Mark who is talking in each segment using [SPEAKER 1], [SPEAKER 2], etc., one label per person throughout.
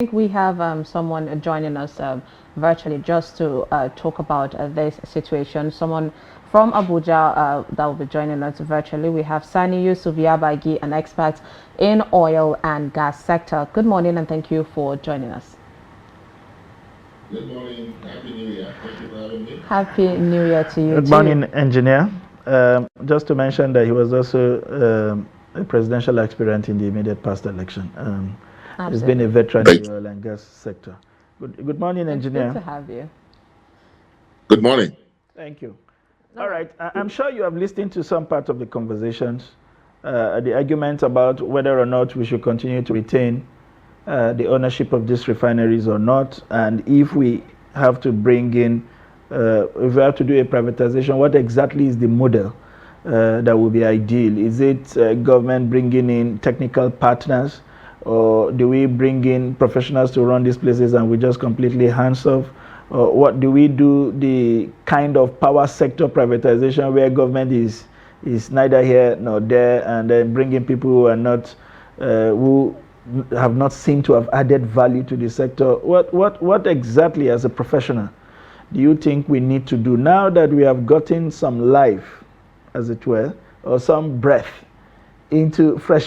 [SPEAKER 1] think we have someone joining us virtually just to talk about this situation. Someone from Abuja that will be joining us virtually. We have Sani Yusuf Yabagi, an expert in oil and gas sector. Good morning and thank you for joining us.
[SPEAKER 2] Good morning. Happy New Year. Thank you for having me.
[SPEAKER 1] Happy New Year to you
[SPEAKER 3] Good morning, engineer. Just to mention that he was also a presidential aspirant in the immediate past election. He's been a veteran in the oil and gas sector. Good morning, engineer.
[SPEAKER 1] Good to have you.
[SPEAKER 2] Good morning.
[SPEAKER 3] Thank you. All right. I'm sure you have listened to some part of the conversations, the arguments about whether or not we should continue to retain the ownership of these refineries or not, and if we have to bring in, if we have to do a privatization, what exactly is the model that will be ideal? Is it government bringing in technical partners, or do we bring in professionals to run these places and we just completely hands off? Or what do we do, the kind of power sector privatization where government is neither here nor there, and then bringing people who are not, who have not seemed to have added value to the sector? What exactly, as a professional, do you think we need to do now that we have gotten some life, as it were, or some fresh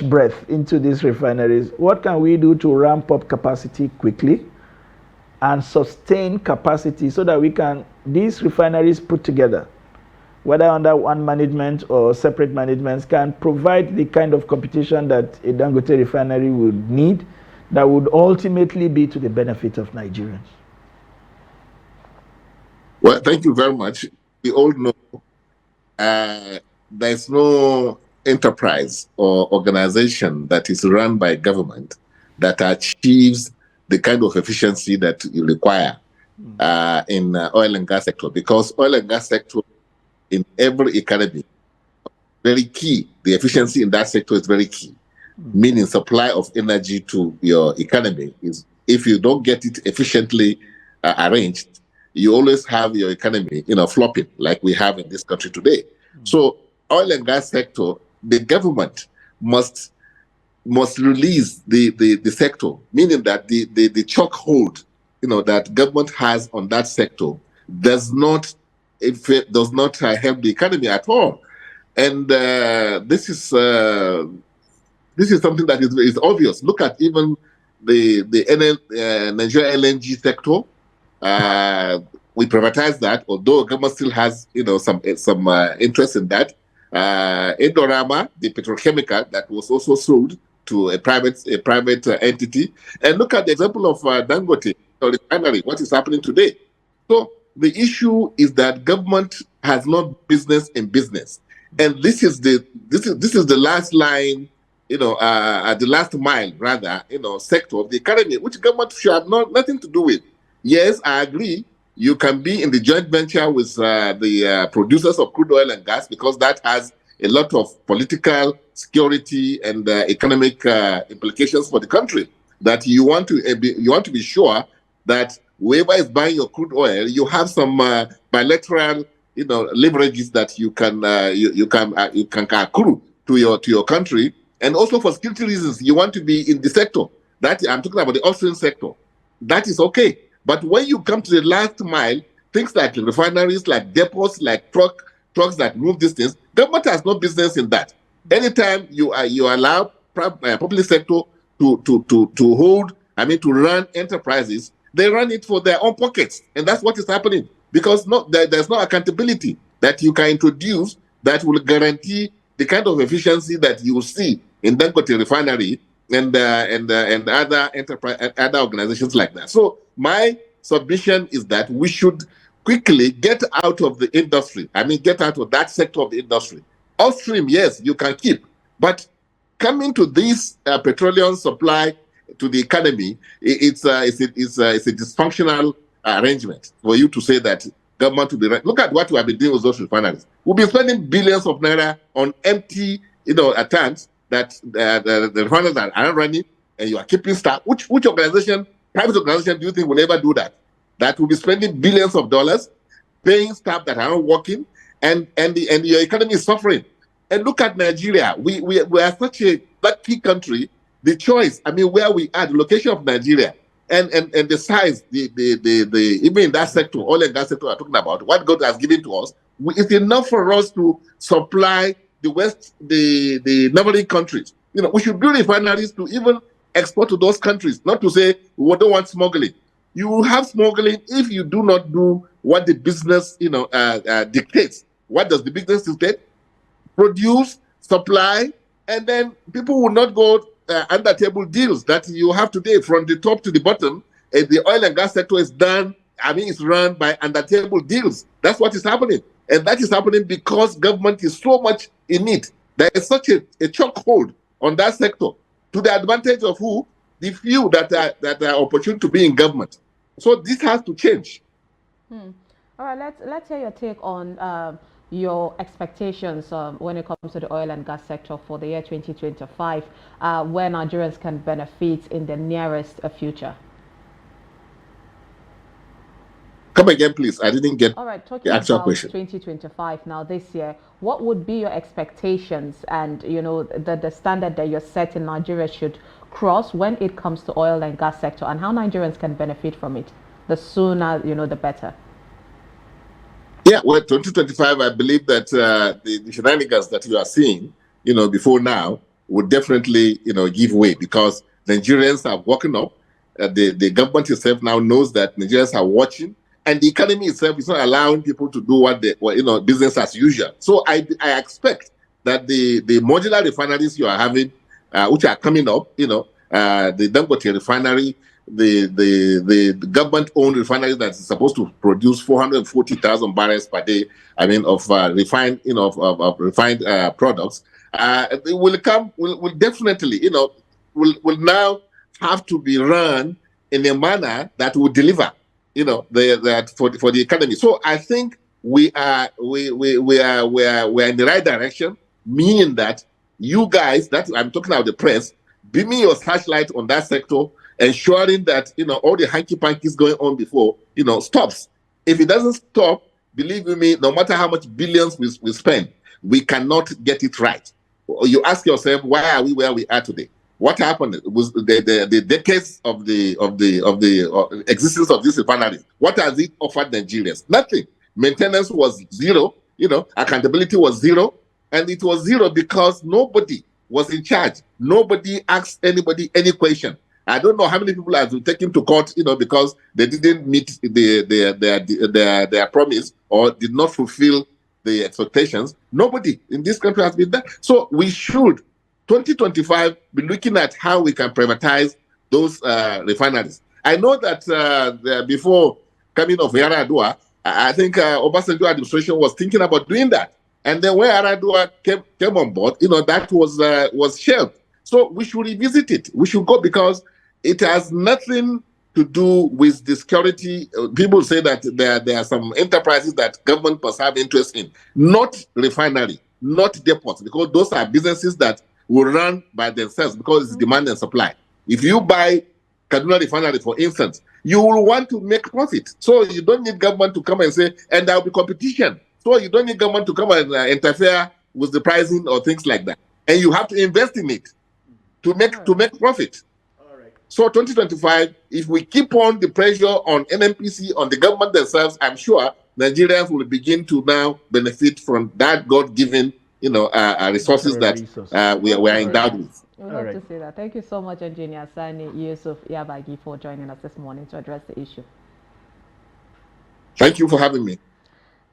[SPEAKER 3] breath into these refineries? What can we do to ramp up capacity quickly and sustain capacity so that we can, these refineries put together, whether under one management or separate managements, can provide the kind of competition that a Dangote refinery would need, that would ultimately be to the benefit of Nigerians?
[SPEAKER 2] Well, thank you very much. We all know there's no enterprise or organization that is run by government that achieves the kind of efficiency that you require in oil and gas sector, because oil and gas sector in every economy very key. The efficiency in that sector is very key. Meaning supply of energy to your economy is, if you don't get it efficiently arranged, you always have your economy, flopping like we have in this country today. So oil and gas sector, the government must release the sector, meaning that the chokehold, that government has on that sector does not help the economy at all. And this is something that is obvious. Look at even the Nigeria LNG sector. We privatized that, although government still has some interest in that. Indorama, the petrochemical, that was also sold to a private entity. And look at the example of Dangote refinery. What is happening today? So the issue is that government has not business in business, and this is the last line, the last mile rather, sector of the economy, which government should have nothing to do with. Yes, I agree. You can be in the joint venture with the producers of crude oil and gas, because that has a lot of political, security, and economic implications for the country. That you want to be sure that whoever is buying your crude oil, you have some bilateral, leverages that you can accrue to your country, and also for security reasons, you want to be in the sector. That I'm talking about the upstream sector. That is okay. But when you come to the last mile, things like refineries, like depots, like trucks that move these things, government has no business in that. Anytime you allow public sector to hold, to run enterprises, they run it for their own pockets, and that's what is happening. Because there's no accountability that you can introduce that will guarantee the kind of efficiency that you will see in Dangote refinery and other enterprise, other organizations like that. So my submission is that we should quickly get out of the industry. Get out of that sector of the industry. Upstream, yes, you can keep, but coming to this petroleum supply to the economy, it's a dysfunctional arrangement for you to say that government will be right. Look at what we have been doing with those refineries. We'll be spending billions of naira on empty, tanks that the refineries are running, and you are keeping staff. Which organization, private organization, do you think will ever do that? That will be spending billions of dollars, paying staff that are not working, and your economy is suffering. And look at Nigeria. We are such a lucky country. The choice, where we are, the location of Nigeria, and the size, the even in that sector, oil and gas sector we're talking about, what God has given to us, it's enough for us to supply the neighboring countries. We should build refineries to even export to those countries, not to say we don't want smuggling. You will have smuggling if you do not do what the business, dictates. What does the business dictate? Produce, supply, and then people will not go under table deals that you have today from the top to the bottom. The oil and gas sector is done. It's run by under table deals. That's what is happening. And that is happening because government is so much in it. There is such a chokehold on that sector to the advantage of who? The few that are opportune to be in government. So this has to change.
[SPEAKER 1] All right, let's hear your take on your expectations when it comes to the oil and gas sector for the year 2025, where Nigerians can benefit in the nearest future.
[SPEAKER 2] Come again, please. I didn't get
[SPEAKER 1] All right, talking
[SPEAKER 2] the actual
[SPEAKER 1] about
[SPEAKER 2] question.
[SPEAKER 1] 2025 now this year, what would be your expectations and, the standard that you're setting Nigeria should cross when it comes to oil and gas sector, and how Nigerians can benefit from it? The sooner, the better.
[SPEAKER 2] Yeah, well, 2025, I believe that the shenanigans that you are seeing, before now, would definitely, give way because Nigerians are woken up. The government itself now knows that Nigerians are watching, and the economy itself is not allowing people to do business as usual. So I expect that the modular refineries you are having, which are coming up, the Dangote refinery, the government-owned refinery that is supposed to produce 440,000 barrels per day, of refined, of refined products, it will definitely, will now have to be run in a manner that will deliver, that for the economy. So I think we are in the right direction, meaning that you guys, that I'm talking about the press, beaming your flashlight on that sector, ensuring that all the hanky pankies going on before stops. If it doesn't stop, believe me, no matter how much billions we spend, we cannot get it right. You ask yourself, why are we where we are today? What happened? It was the decades of the existence of this refinery. What has it offered Nigerians? Nothing. Maintenance was zero. Accountability was zero, and it was zero because nobody was in charge. Nobody asked anybody any question. I don't know how many people have been taken to court, because they didn't meet their promise or did not fulfill the expectations. Nobody in this country has been there. So we should, 2025, be looking at how we can privatize those refineries. I know that before coming of Yaradua, I think Obasanjo administration was thinking about doing that. And then when Yaradua came on board, that was shelved. So we should revisit it. We should go because it has nothing to do with the security. People say that there are some enterprises that government must have interest in, not refinery, not depots, because those are businesses that will run by themselves because it's demand and supply. If you buy Kaduna Refinery, for instance, you will want to make profit. So you don't need government to come and say, and there will be competition. So you don't need government to come and interfere with the pricing or things like that. And you have to invest in it to make profit. So 2025, if we keep on the pressure on NNPC, on the government themselves, I'm sure Nigerians will begin to now benefit from that God-given, resources that we are endowed with.
[SPEAKER 1] We hope to see that. Thank you so much, Engineer Sani Yusuf Yagbagi, for joining us this morning to address the issue.
[SPEAKER 2] Thank you for having me.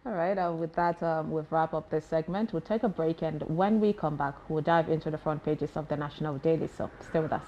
[SPEAKER 1] All right, with that, we've wrapped up this segment. We'll take a break, and when we come back, we'll dive into the front pages of the National Daily. So stay with us.